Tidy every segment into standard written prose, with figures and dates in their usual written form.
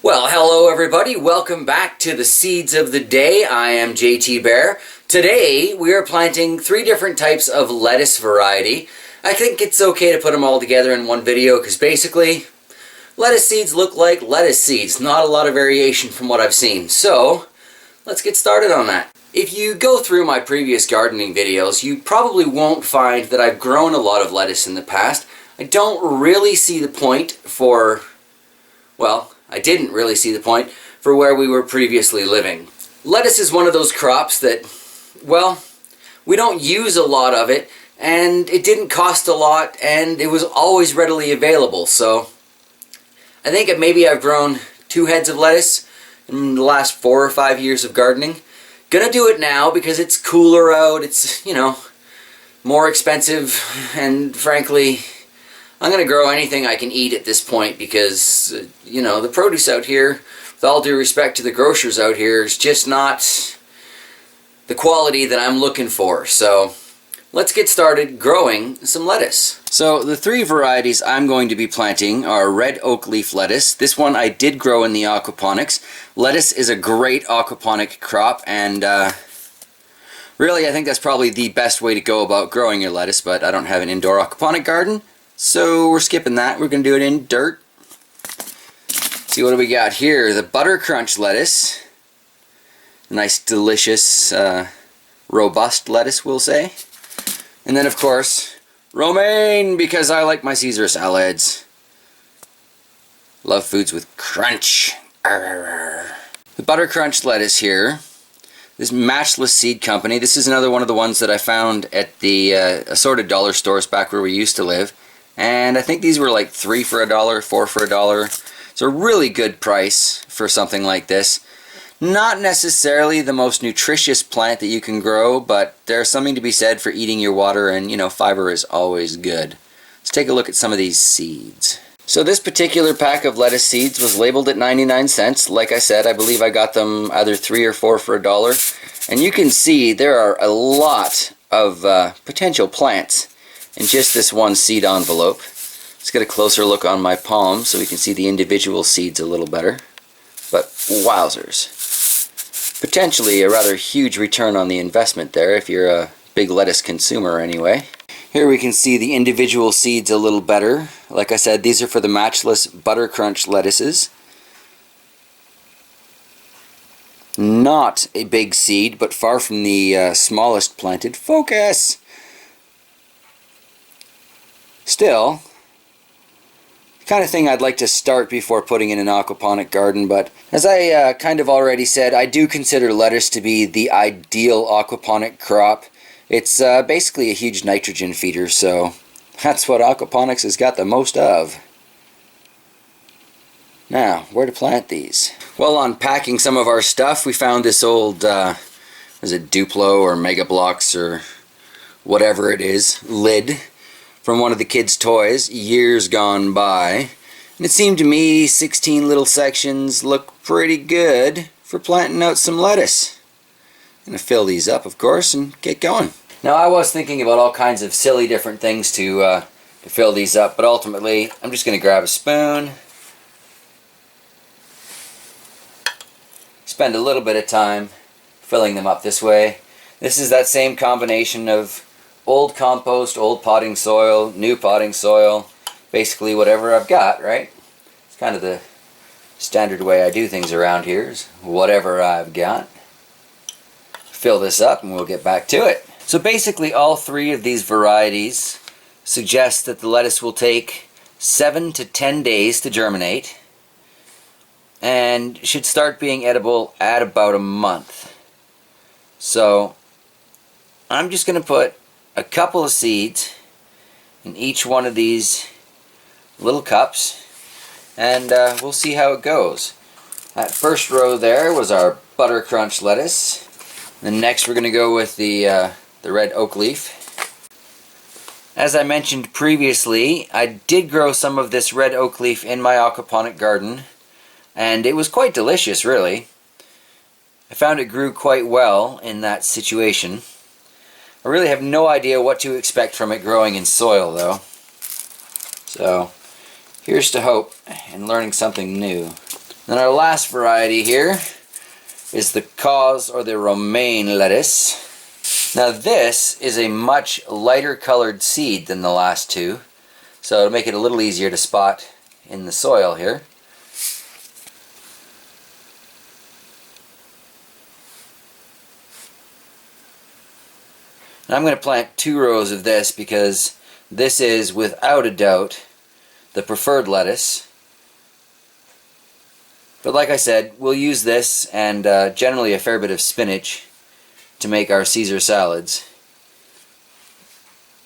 Well, hello everybody. Welcome back to the Seeds of the Day. I am JT Bear. Today we are planting 3 different types of lettuce variety. I think it's okay to put them all together in one video because basically lettuce seeds look like lettuce seeds. Not a lot of variation from what I've seen. So let's get started on that. If you go through my previous gardening videos, you probably won't find that I've grown a lot of lettuce in the past. I don't really see the point for, well, I didn't really see the point for where we were previously living. Lettuce is one of those crops that, well, we don't use a lot of it, and it didn't cost a lot, and it was always readily available. So I think maybe I've grown 2 heads of lettuce in the last 4 or 5 years of gardening. Gonna do it now because it's cooler out, it's, more expensive, and frankly, I'm going to grow anything I can eat at this point because, the produce out here, with all due respect to the grocers out here, is just not the quality that I'm looking for. So let's get started growing some lettuce. So the 3 varieties I'm going to be planting are red oakleaf lettuce. This one I did grow in the aquaponics. Lettuce is a great aquaponic crop, and really I think that's probably the best way to go about growing your lettuce, but I don't have an indoor aquaponic garden. So we're skipping that. We're going to do it in dirt. See, what do we got here? The Buttercrunch lettuce. Nice, delicious, robust lettuce, we'll say. And then, of course, Romaine, because I like my Caesar salads. Love foods with crunch. Arr. The Buttercrunch lettuce here. This Matchless Seed Company. This is another one of the ones that I found at the assorted dollar stores back where we used to live. And I think these were like 3 for $1, 4 for $1. It's a really good price for something like this. Not necessarily the most nutritious plant that you can grow, but there's something to be said for eating your water, and fiber is always good. Let's take a look at some of these seeds. So this particular pack of lettuce seeds was labeled at 99 cents. Like I said, I believe I got them either 3 or 4 for $1. And you can see there are a lot of potential plants in just this one seed envelope. Let's get a closer look on my palm so we can see the individual seeds a little better. But wowzers. Potentially a rather huge return on the investment there if you're a big lettuce consumer anyway. Here we can see the individual seeds a little better. Like I said, these are for the Matchless Buttercrunch lettuces. Not a big seed, but far from the smallest planted. Focus! Still, the kind of thing I'd like to start before putting in an aquaponic garden, but as I kind of already said, I do consider lettuce to be the ideal aquaponic crop. It's basically a huge nitrogen feeder, so that's what aquaponics has got the most of. Now, where to plant these? Well, unpacking some of our stuff, we found this old, is it Duplo or Mega Bloks or whatever it is, lid from one of the kids' toys years gone by. And it seemed to me 16 little sections look pretty good for planting out some lettuce. I'm going to fill these up, of course, and get going. Now, I was thinking about all kinds of silly different things to fill these up, but ultimately I'm just going to grab a spoon, spend a little bit of time filling them up this way. This is that same combination of old compost, old potting soil, new potting soil, basically whatever I've got, right? It's kind of the standard way I do things around here, is whatever I've got. Fill this up and we'll get back to it. So basically all 3 of these varieties suggest that the lettuce will take 7 to 10 days to germinate and should start being edible at about a month. So I'm just going to put a couple of seeds in each one of these little cups, and we'll see how it goes. That first row there was our Buttercrunch lettuce. And next we're going to go with the red oakleaf. As I mentioned previously, I did grow some of this red oakleaf in my aquaponic garden, and it was quite delicious, really. I found it grew quite well in that situation. I really have no idea what to expect from it growing in soil, though. So, here's to hope and learning something new. Then our last variety here is the cause or the romaine lettuce. Now this is a much lighter colored seed than the last two, so it'll make it a little easier to spot in the soil here. And I'm going to plant 2 rows of this because this is without a doubt the preferred lettuce. But like I said, we'll use this and generally a fair bit of spinach to make our Caesar salads.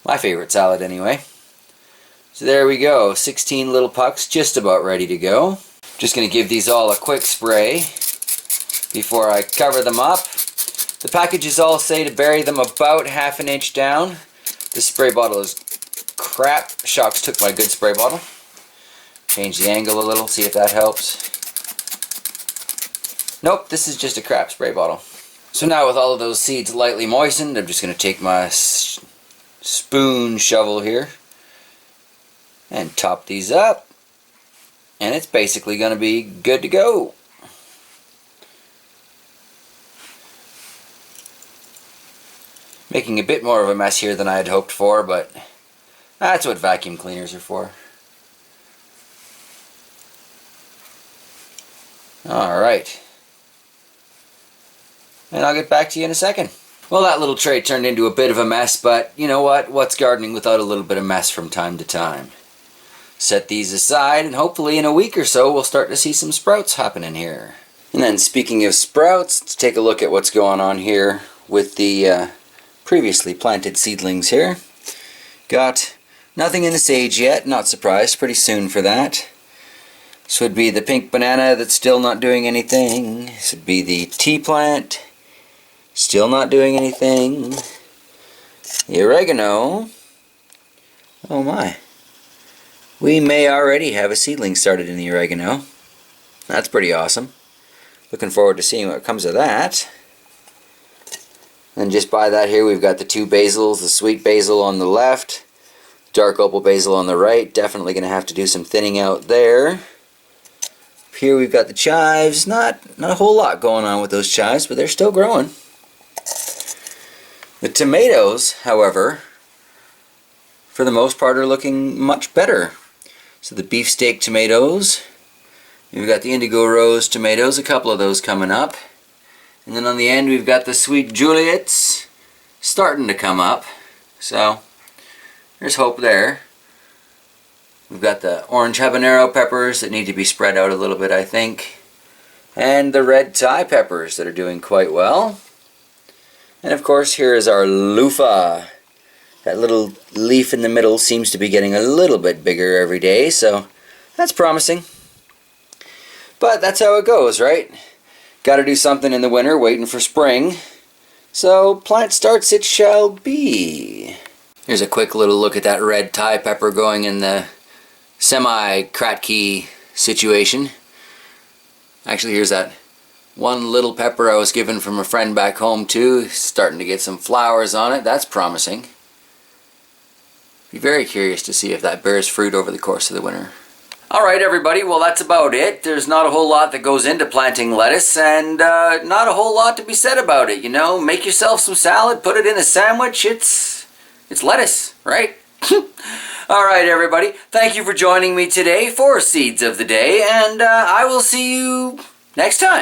My favorite salad anyway. So there we go, 16 little pucks just about ready to go. Just going to give these all a quick spray before I cover them up. The packages all say to bury them about ½ an inch down. This spray bottle is crap. Shucks, took my good spray bottle. Change the angle a little, see if that helps. Nope, this is just a crap spray bottle. So now with all of those seeds lightly moistened, I'm just going to take my spoon shovel here and top these up. And it's basically going to be good to go. Making a bit more of a mess here than I had hoped for, but that's what vacuum cleaners are for. Alright. And I'll get back to you in a second. Well, that little tray turned into a bit of a mess, but you know what? What's gardening without a little bit of mess from time to time? Set these aside, and hopefully in a week or so we'll start to see some sprouts happening here. And then speaking of sprouts, let's take a look at what's going on here with the previously planted seedlings here. Got nothing in the sage yet, not surprised, pretty soon for that. This would be the pink banana that's still not doing anything. This would be the tea plant, still not doing anything. The oregano, oh my. We may already have a seedling started in the oregano. That's pretty awesome. Looking forward to seeing what comes of that. And just by that here we've got the 2 basils, the sweet basil on the left, dark opal basil on the right. Definitely going to have to do some thinning out there. Here we've got the chives. Not a whole lot going on with those chives, but they're still growing. The tomatoes, however, for the most part are looking much better. So the beefsteak tomatoes, we've got the indigo rose tomatoes, a couple of those coming up. And then on the end we've got the sweet Juliets starting to come up. So there's hope there. We've got the orange habanero peppers that need to be spread out a little bit, I think. And the red Thai peppers that are doing quite well. And of course here is our loofah. That little leaf in the middle seems to be getting a little bit bigger every day, so that's promising. But that's how it goes, right? Got to do something in the winter, waiting for spring. So plant starts it shall be. Here's a quick little look at that red Thai pepper going in the semi-Kratky situation. Actually, here's that one little pepper I was given from a friend back home too. Starting to get some flowers on it. That's promising. Be very curious to see if that bears fruit over the course of the winter. Alright everybody, well that's about it. There's not a whole lot that goes into planting lettuce and not a whole lot to be said about it, you know. Make yourself some salad, put it in a sandwich, it's lettuce, right? Alright everybody, thank you for joining me today for Seeds of the Day, and I will see you next time.